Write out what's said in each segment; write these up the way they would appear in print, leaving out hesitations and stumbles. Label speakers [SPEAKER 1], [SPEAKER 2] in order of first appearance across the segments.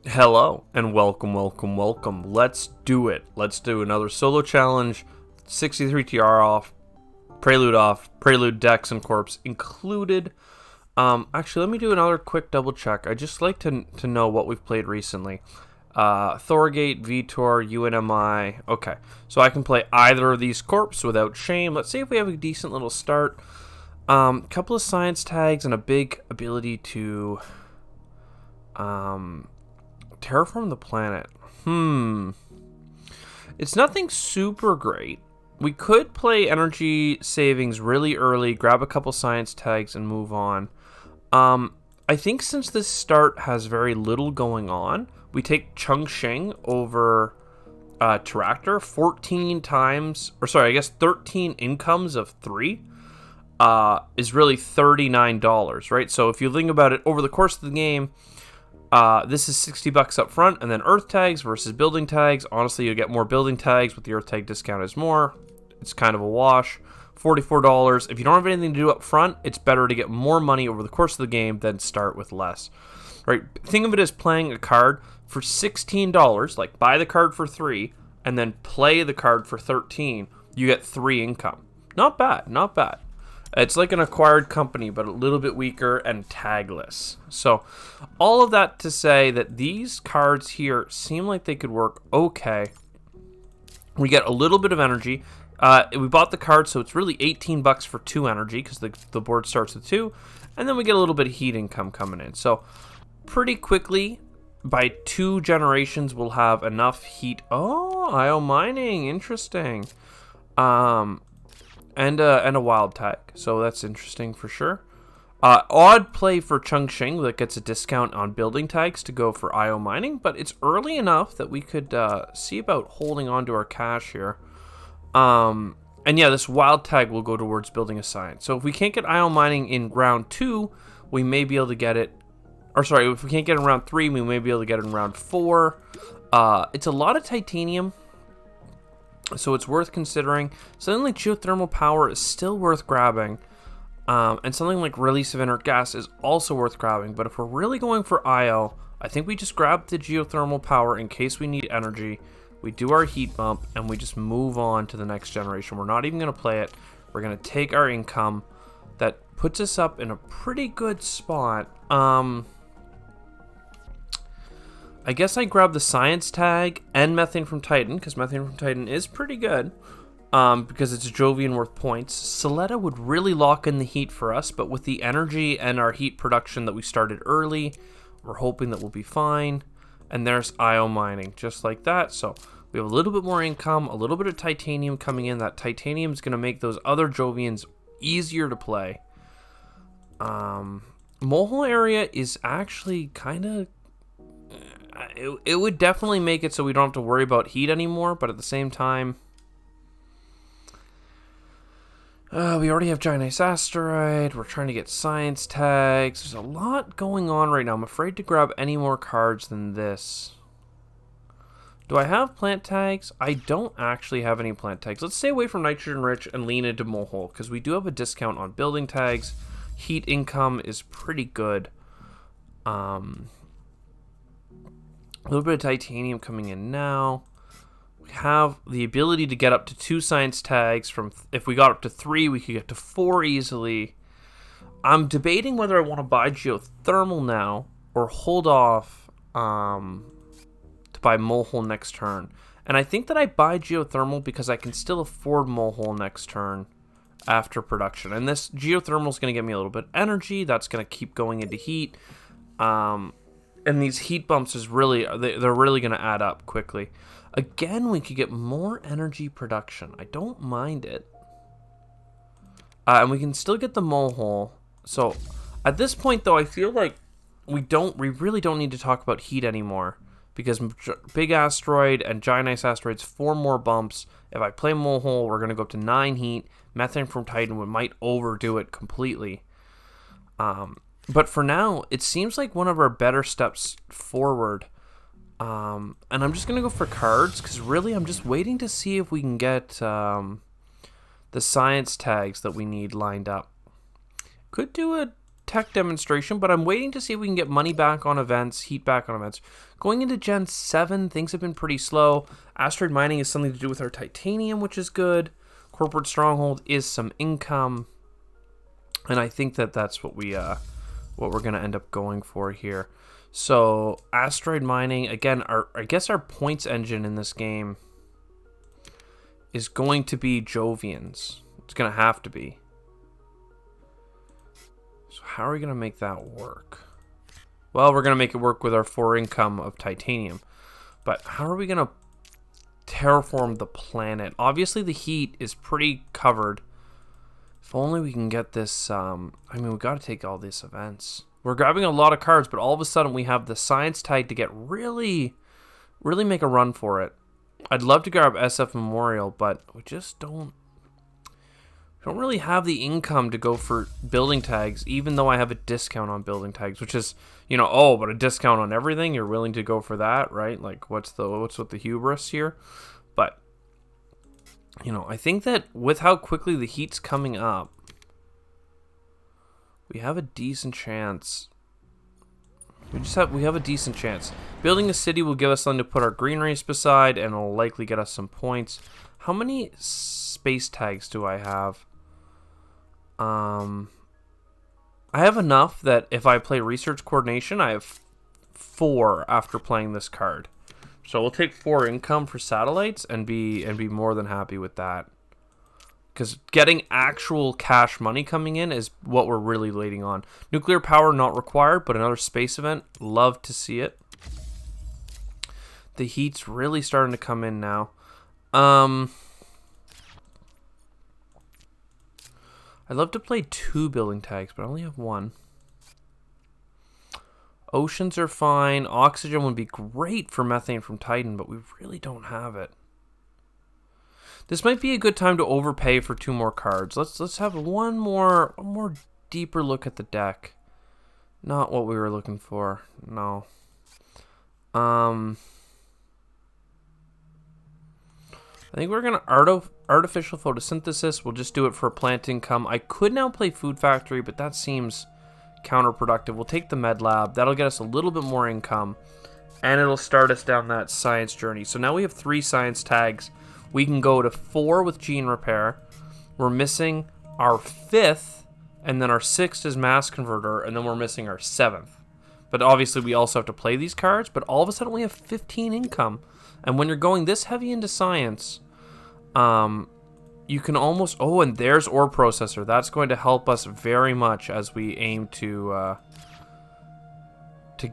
[SPEAKER 1] Hello and welcome. Let's do it. Let's do another solo challenge. 63 TR off, Prelude decks and corpse included. Actually, let me do another quick double check. I just like to know what we've played recently. Thorgate, Vitor, UNMI. Okay, so I can play either of these corpse without shame. Let's see if we have a decent little start. Couple of science tags and a big ability to terraform the planet. It's nothing super great. We could play energy savings really early, grab a couple science tags, and move on. I think since this start has very little going on, we take Chongqing over Tractor 14 times, or sorry, I guess 13 incomes of 3 is really $39, right? So if you think about it over the course of the game, this is $60 up front, and then Earth tags versus building tags. Honestly, you get more building tags, but the Earth tag discount is more. It's kind of a wash. $44. If you don't have anything to do up front, it's better to get more money over the course of the game than start with less. Right? Think of it as playing a card for $16, like buy the card for 3, and then play the card for 13. You get 3 income. Not bad, not bad. It's like an acquired company, but a little bit weaker and tagless. So, all of that to say that these cards here seem like they could work okay. We get a little bit of energy. We bought the card, so it's really $18 for 2 energy, because the board starts with 2. And then we get a little bit of heat income coming in. So, pretty quickly, by 2 generations, we'll have enough heat. Oh, IO mining, interesting. And a wild tag, so that's interesting for sure. Odd play for Chongqing that gets a discount on building tags to go for IO mining, but it's early enough that we could see about holding on to our cash here. And yeah, this wild tag will go towards building a science. So if we can't get IO mining in round 2, we may be able to get it. Or sorry, if we can't get it in round 3, we may be able to get it in round 4. It's a lot of titanium, so it's worth considering. Something like geothermal power is still worth grabbing. And something like release of inert gas is also worth grabbing. But if we're really going for IO, I think we just grab the geothermal power in case we need energy. We do our heat bump, and we just move on to the next generation. We're not even going to play it. We're going to take our income. That puts us up in a pretty good spot. I guess I grab the science tag and methane from Titan, because methane from Titan is pretty good, because it's a Jovian worth points. Soletta would really lock in the heat for us, but with the energy and our heat production that we started early, we're hoping that we'll be fine. And there's IO mining, just like that. So we have a little bit more income, a little bit of titanium coming in. That titanium is going to make those other Jovians easier to play. Mohole area is actually kind of... It would definitely make it so we don't have to worry about heat anymore, but at the same time, we already have Giant Ice Asteroid. We're trying to get science tags. There's a lot going on right now. I'm afraid to grab any more cards than this. Do I have plant tags? I don't actually have any plant tags. Let's stay away from nitrogen rich and lean into Mohole, because we do have a discount on building tags. Heat income is pretty good. A little bit of titanium coming in now. We have the ability to get up to 2 science tags. If we got up to 3, we could get to 4 easily. I'm debating whether I want to buy geothermal now or hold off to buy Mohole next turn. And I think that I buy geothermal because I can still afford Mohole next turn after production. And this geothermal is going to give me a little bit of energy. That's going to keep going into heat. And these heat bumps is really, they're really going to add up quickly. Again, we could get more energy production. I don't mind it. And we can still get the Mohole. So at this point, though, I feel like we really don't need to talk about heat anymore, because Big Asteroid and Giant Ice Asteroid's 4 more bumps. If I play Mohole, we're going to go up to 9 heat. Methane from Titan might overdo it completely. But for now, it seems like one of our better steps forward. And I'm just going to go for cards, because really I'm just waiting to see if we can get the science tags that we need lined up. Could do tech demonstration, but I'm waiting to see if we can get money back on events, heat back on events. Going into Gen 7, things have been pretty slow. Asteroid mining is something to do with our titanium, which is good. Corporate stronghold is some income. And I think that that's what we're going to end up going for here. So, asteroid mining, again, I guess our points engine in this game is going to be Jovians. It's going to have to be. So how are we going to make that work? Well, we're going to make it work with our 4 income of titanium. But how are we going to terraform the planet? Obviously, the heat is pretty covered. If only we can get this... I mean, we got to take all these events. We're grabbing a lot of cards, but all of a sudden we have the science tag to get really make a run for it. I'd love to grab SF Memorial, but we just don't really have the income to go for building tags, even though I have a discount on building tags, which is, you know, oh, but a discount on everything, you're willing to go for that, right? Like, what's with the hubris here? But, you know, I think that with how quickly the heat's coming up, we have a decent chance. We have a decent chance. Building a city will give us something to put our green race beside, and it'll likely get us some points. How many space tags do I have? I have enough that if I play research coordination, I have 4 after playing this card. So we'll take 4 income for satellites and be more than happy with that. Because getting actual cash money coming in is what we're really waiting on. Nuclear power not required, but another space event. Love to see it. The heat's really starting to come in now. I'd love to play 2 building tags, but I only have 1. Oceans are fine. Oxygen would be great for methane from Titan, but we really don't have it. This might be a good time to overpay for 2 more cards. Let's have one more deeper look at the deck. Not what we were looking for. No. I think we're gonna artificial photosynthesis. We'll just do it for plant income. I could now play food factory, but that seems counterproductive. We'll take the med lab. That'll get us a little bit more income, and it'll start us down that science journey. So now we have 3 science tags. We can go to 4 with gene repair. We're missing our 5th, and then our 6th is mass converter, and then we're missing our 7th. But obviously we also have to play these cards, but all of a sudden we have 15 income. And when you're going this heavy into science, you can almost... Oh, and there's ore processor. That's going to help us very much as we aim to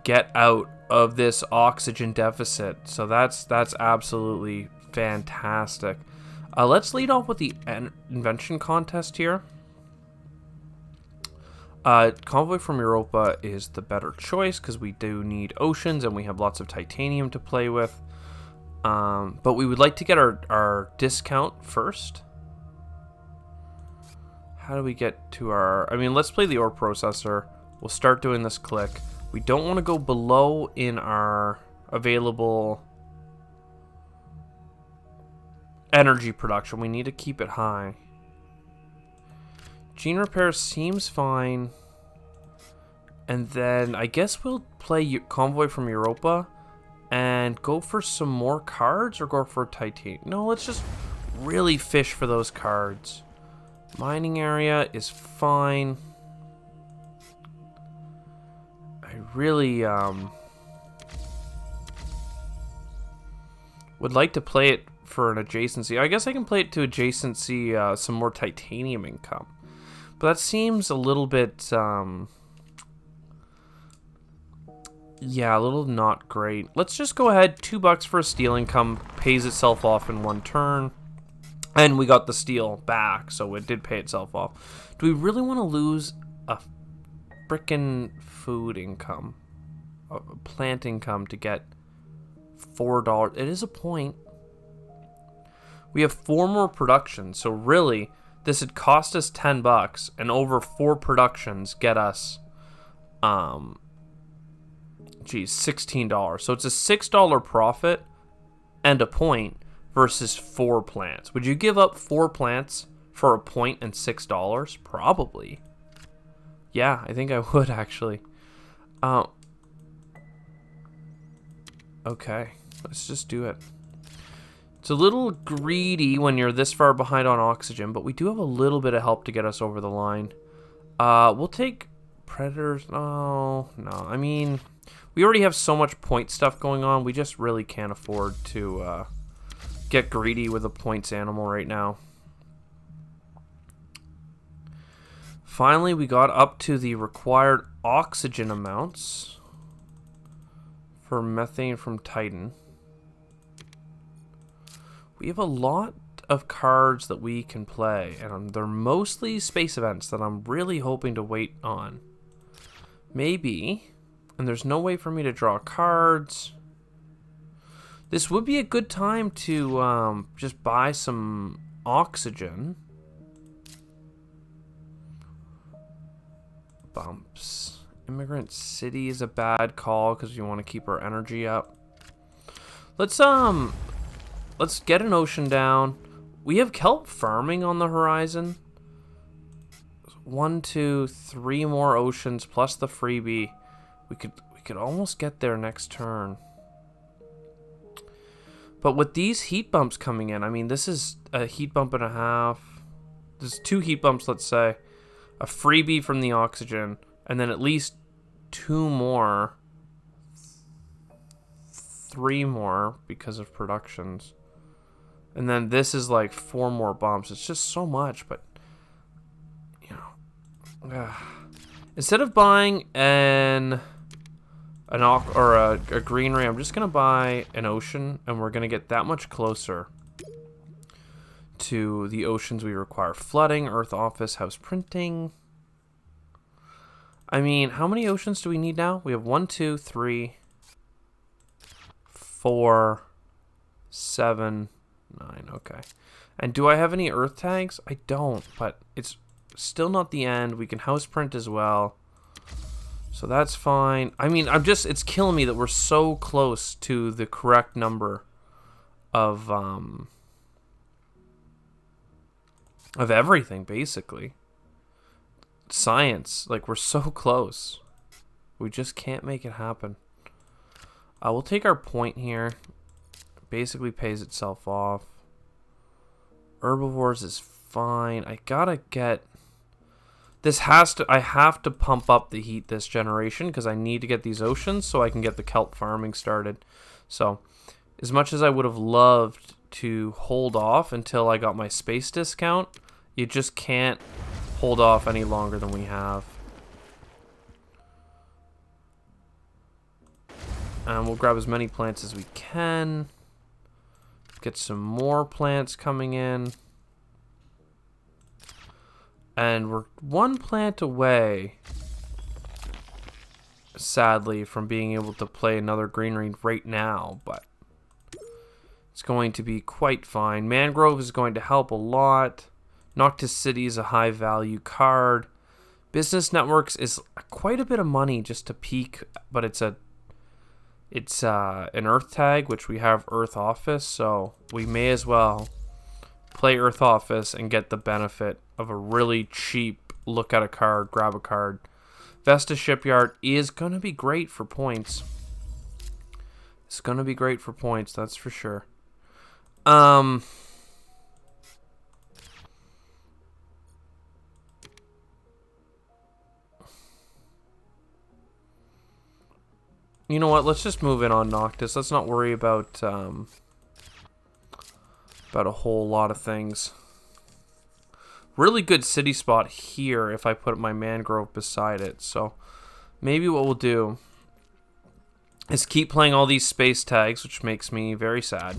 [SPEAKER 1] get out of this oxygen deficit. So that's absolutely fantastic. Let's lead off with the invention contest here. Convoy from Europa is the better choice because we do need oceans and we have lots of titanium to play with. But we would like to get our discount first. How do we get to our... I mean, let's play the ore processor. We'll start doing this click. We don't want to go below in our available energy production. We need to keep it high. Gene repair seems fine. And then I guess we'll play Convoy from Europa and go for some more cards or go for titanium. No, let's just really fish for those cards. Mining area is fine. I really would like to play it for an adjacency. I guess I can play it to adjacency some more titanium income. But that seems a little bit yeah, a little not great. Let's just go ahead. $2 for a steel income pays itself off in 1 turn. And we got the steel back, so it did pay itself off. Do we really want to lose a frickin' food income? A plant income to get $4? It is a point. We have 4 more productions, so really, this had cost us $10, and over 4 productions get us, $16. So it's a $6 profit and a point versus 4 plants. Would you give up 4 plants for a point and $6? Probably. Yeah, I think I would actually. Uh, okay, let's just do it. It's a little greedy when you're this far behind on oxygen, but we do have a little bit of help to get us over the line. We'll take predators. Oh, no. I mean, we already have so much point stuff going on. We just really can't afford to get greedy with a points animal right now. Finally, we got up to the required oxygen amounts for methane from Titan. We have a lot of cards that we can play, and they're mostly space events that I'm really hoping to wait on. Maybe, and there's no way for me to draw cards. This would be a good time to just buy some oxygen. Bumps. Immigrant City is a bad call because you want to keep our energy up. Let's get an ocean down. We have kelp farming on the horizon. 1, 2, 3 more oceans plus the freebie. We could almost get there next turn. But with these heat bumps coming in, I mean, this is a heat bump and a half. There's 2 heat bumps, let's say. A freebie from the oxygen, and then at least 2 more. 3 more because of productions. And then this is like 4 more bumps. It's just so much, but you know, instead of buying a green ray, I'm just gonna buy an ocean, and we're gonna get that much closer to the oceans we require. Flooding, Earth Office, House Printing. I mean, how many oceans do we need now? We have 1, 2, 3, 4, 7, 9. Okay. And do I have any Earth tags? I don't, but it's still not the end. We can house print as well. So that's fine. I mean, it's killing me that we're so close to the correct number of everything, basically. Science, like, we're so close. We just can't make it happen. We'll take our point here. Basically pays itself off. Herbivores is fine. I gotta get... I have to pump up the heat this generation because I need to get these oceans so I can get the kelp farming started. So, as much as I would have loved to hold off until I got my space discount, you just can't hold off any longer than we have. And we'll grab as many plants as we can. Get some more plants coming in. And we're 1 plant away, sadly, from being able to play another green ring right now, but it's going to be quite fine. Mangrove is going to help a lot. Noctis City is a high value card. Business Networks is quite a bit of money just to peek, but it's an Earth tag, which we have Earth Office, so we may as well play Earth Office and get the benefit of a really cheap look at a card, grab a card. Vesta Shipyard is going to be great for points. It's going to be great for points, that's for sure. You know what? Let's just move in on Noctis. Let's not worry about a whole lot of things. Really good city spot here if I put my mangrove beside it. So maybe what we'll do is keep playing all these space tags, which makes me very sad.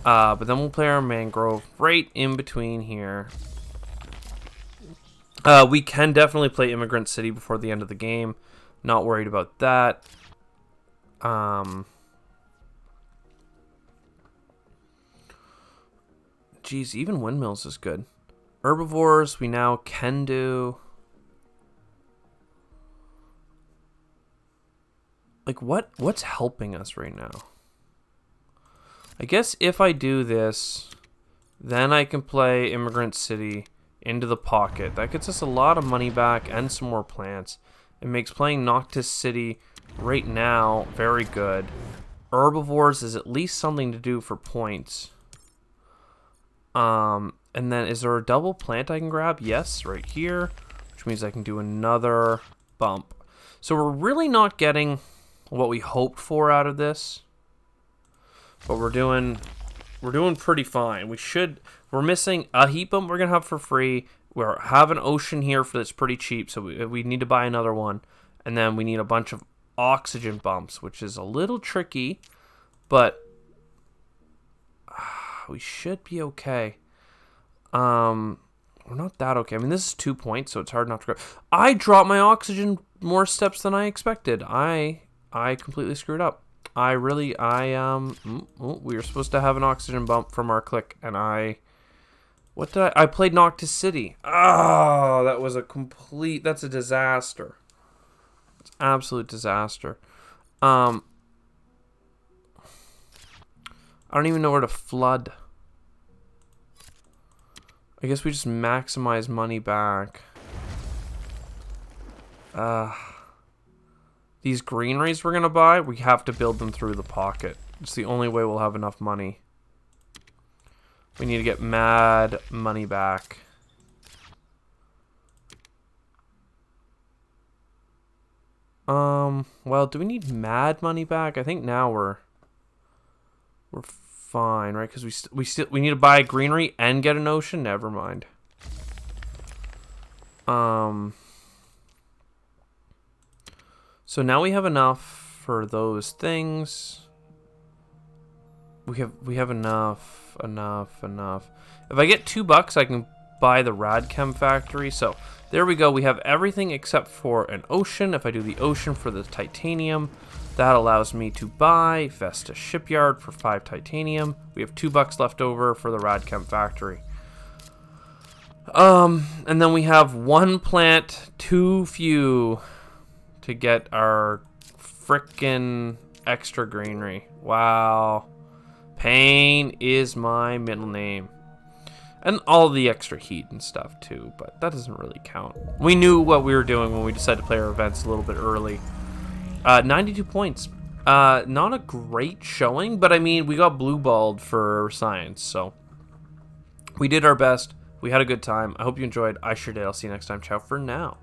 [SPEAKER 1] But then we'll play our mangrove right in between here. We can definitely play Immigrant City before the end of the game. Not worried about that. Geez, even windmills is good. Herbivores we now can do. Like, what's helping us right now? I guess if I do this, then I can play Immigrant City, into the pocket. That gets us a lot of money back and some more plants. It makes playing Noctis City right now very good. Herbivores is at least something to do for points. And then is there a double plant I can grab? Yes, right here, which means I can do another bump. So we're really not getting what we hoped for out of this, but we're doing pretty fine. We're missing a heat bump we're gonna have for free. We have an ocean here that's pretty cheap, so we need to buy another one, and then we need a bunch of oxygen bumps, which is a little tricky, but we should be okay. We're not that okay. I mean, this is 2 points, so it's hard not to grab. I dropped my oxygen more steps than I expected. I completely screwed up. We were supposed to have an oxygen bump from our click, and I played Noctis City. Oh, that's a disaster. It's absolute disaster. I don't even know where to flood. I guess we just maximize money back. These greeneries we're going to buy, we have to build them through the pocket. It's the only way we'll have enough money. We need to get mad money back. Well, do we need mad money back? I think now we're fine, right? Because we need to buy a greenery and get an ocean. Never mind. So now we have enough for those things. We have enough. If I get $2, I can buy the Radchem factory. So there we go. We have everything except for an ocean. If I do the ocean for the titanium, that allows me to buy Vesta Shipyard for 5 titanium. We have $2 left over for the Radchem factory. And then we have 1 plant too few to get our frickin' extra greenery. Wow. Pain is my middle name. And all the extra heat and stuff too, but that doesn't really count. We knew what we were doing when we decided to play our events a little bit early. 92 points. Not a great showing, but I mean, we got blue-balled for science, so we did our best. We had a good time. I hope you enjoyed. I sure did. I'll see you next time. Ciao for now.